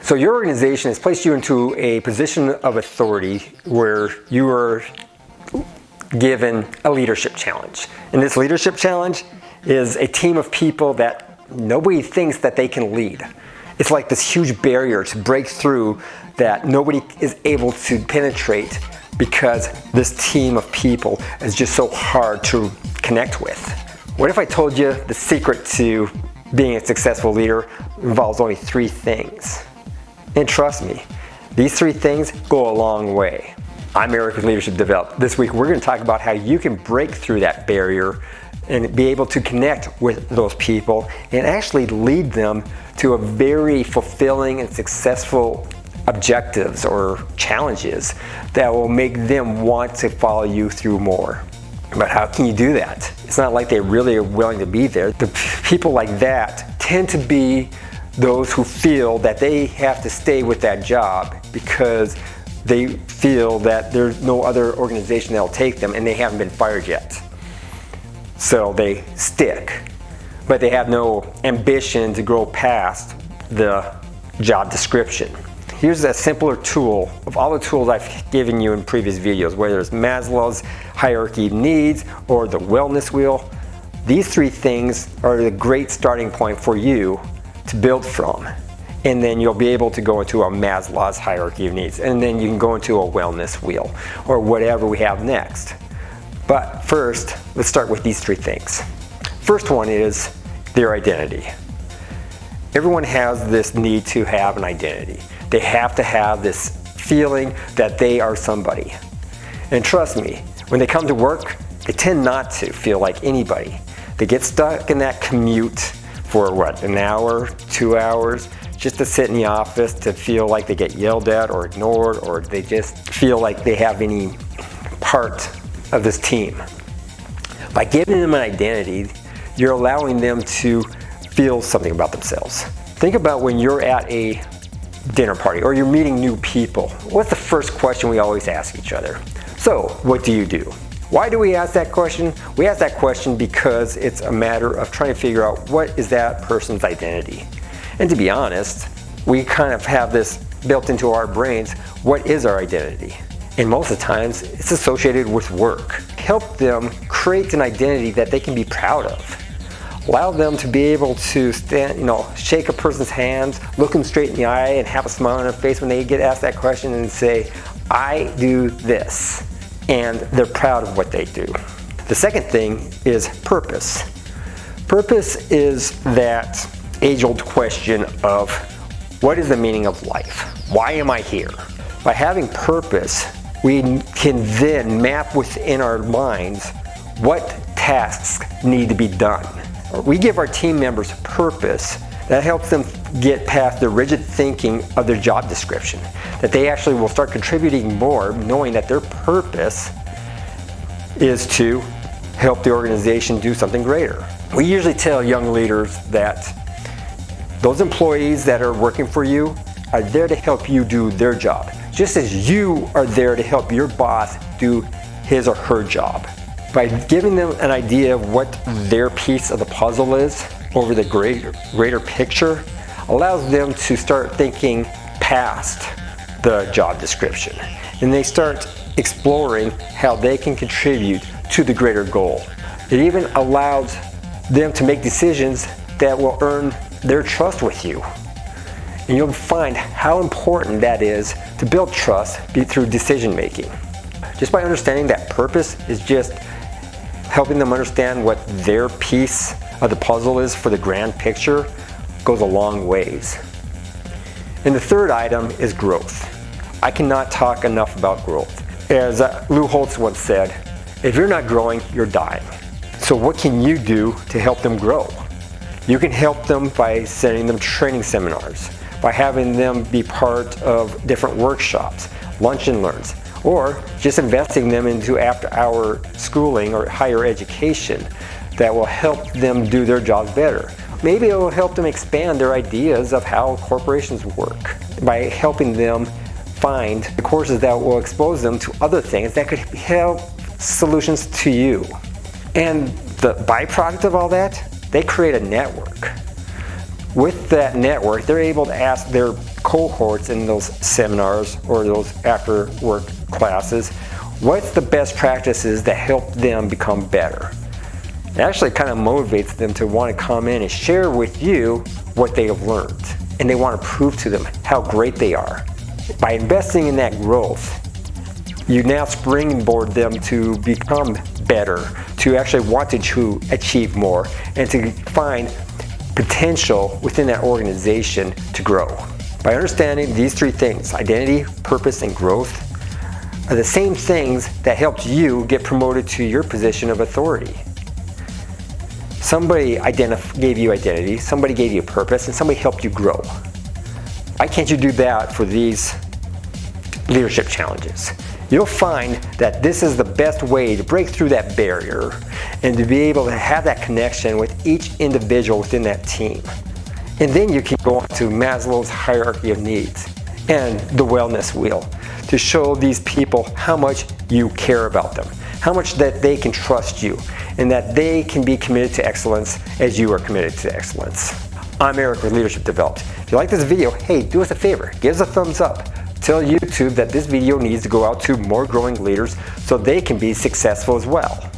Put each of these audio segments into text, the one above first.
So your organization has placed you into a position of authority where you are given a leadership challenge. And this leadership challenge is a team of people that nobody thinks that they can lead. It's like this huge barrier to break through that nobody is able to penetrate because this team of people is just so hard to connect with. What if I told you the secret to being a successful leader involves only 3 things? And trust me, these 3 things go a long way. I'm Eric with Leadership Develop. This week we're going to talk about how you can break through that barrier and be able to connect with those people and actually lead them to a very fulfilling and successful objectives or challenges that will make them want to follow you through more. But how can you do that? It's not like they really are willing to be there. The people like that tend to be those who feel that they have to stay with that job because they feel that there's no other organization that'll take them and they haven't been fired yet. So they stick, but they have no ambition to grow past the job description. Here's a simpler tool of all the tools I've given you in previous videos, whether it's Maslow's hierarchy of needs or the wellness wheel. These 3 things are the great starting point for you to build from. And then you'll be able to go into a Maslow's hierarchy of needs. And then you can go into a wellness wheel or whatever we have next. But first, let's start with these 3 things. First one is their identity. Everyone has this need to have an identity. They have to have this feeling that they are somebody. And trust me, when they come to work, they tend not to feel like anybody. They get stuck in that commute for what, an hour, 2 hours, just to sit in the office to feel like they get yelled at or ignored, or they just feel like they have any part of this team. By giving them an identity, you're allowing them to feel something about themselves. Think about when you're at a dinner party or you're meeting new people. What's the first question we always ask each other? So, what do you do? Why do we ask that question? We ask that question because it's a matter of trying to figure out what is that person's identity. And to be honest, we kind of have this built into our brains. What is our identity? And most of the times, it's associated with work. Help them create an identity that they can be proud of. Allow them to be able to stand, shake a person's hand, look them straight in the eye, and have a smile on their face when they get asked that question and say, I do this. And they're proud of what they do. The second thing is purpose. Purpose is that age-old question of what is the meaning of life? Why am I here? By having purpose, we can then map within our minds what tasks need to be done. We give our team members purpose that helps them get past the rigid thinking of their job description, that they actually will start contributing more knowing that their purpose is to help the organization do something greater. We usually tell young leaders that those employees that are working for you are there to help you do their job, just as you are there to help your boss do his or her job. By giving them an idea of what their piece of the puzzle is over the greater picture, allows them to start thinking past the job description. And they start exploring how they can contribute to the greater goal. It even allows them to make decisions that will earn their trust with you. And you'll find how important that is to build trust through decision making. Just by understanding that purpose is just helping them understand what their piece of the puzzle is for the grand picture goes a long ways. And the third item is growth. I cannot talk enough about growth. As Lou Holtz once said, if you're not growing, you're dying. So what can you do to help them grow? You can help them by sending them training seminars, by having them be part of different workshops, lunch and learns, or just investing them into after-hour schooling or higher education that will help them do their jobs better. Maybe it will help them expand their ideas of how corporations work by helping them find the courses that will expose them to other things that could help solutions to you. And the byproduct of all that, they create a network. With that network, they're able to ask their cohorts in those seminars or those after work classes, what's the best practices that help them become better? It actually kind of motivates them to want to come in and share with you what they have learned. And they want to prove to them how great they are. By investing in that growth, you now springboard them to become better, to actually want to achieve more, and to find potential within that organization to grow. By understanding these three things, identity, purpose, and growth, are the same things that helped you get promoted to your position of authority. Somebody gave you identity, somebody gave you a purpose, and somebody helped you grow. Why can't you do that for these leadership challenges? You'll find that this is the best way to break through that barrier and to be able to have that connection with each individual within that team. And then you can go on to Maslow's hierarchy of needs and the wellness wheel to show these people how much you care about them, how much that they can trust you, and that they can be committed to excellence as you are committed to excellence. I'm Eric with Leadership Developed. If you like this video, hey, do us a favor, give us a thumbs up. Tell YouTube that this video needs to go out to more growing leaders so they can be successful as well.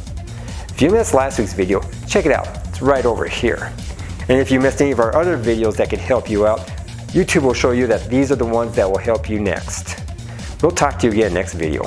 If you missed last week's video, check it out. It's right over here. And if you missed any of our other videos that can help you out, YouTube will show you that these are the ones that will help you next. We'll talk to you again next video.